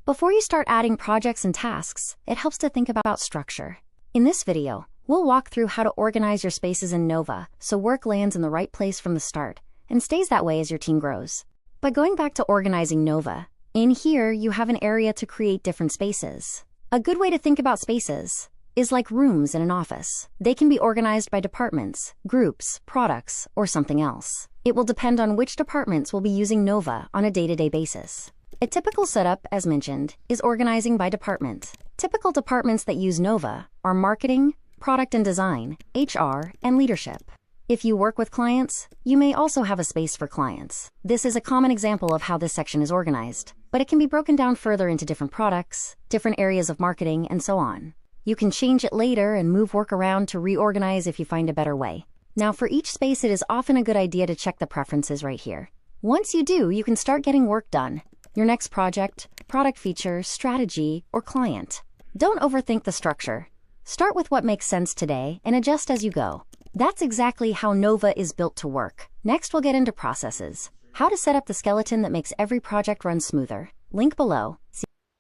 Before you start adding projects and tasks, it helps to think about structure. In this video, we'll walk through how to organize your spaces in Nova so work lands in the right place from the start and stays that way as your team grows. By going back to organizing Nova, in here you have an area to create different spaces. A good way to think about spaces is like rooms in an office. They can be organized by departments, groups, products, or something else. It will depend on which departments will be using Nova on a day-to-day basis. A typical setup, as mentioned, is organizing by department. Typical departments that use Nova are marketing, product and design, HR, and leadership. If you work with clients, you may also have a space for clients. This is a common example of how this section is organized, but it can be broken down further into different products, different areas of marketing, and so on. You can change it later and move work around to reorganize if you find a better way. Now, for each space, it is often a good idea to check the preferences right here. Once you do, you can start getting work done. Your next project, product feature, strategy, or client. Don't overthink the structure. Start with what makes sense today and adjust as you go. That's exactly how Nova is built to work. Next, we'll get into processes. How to set up the skeleton that makes every project run smoother. Link below.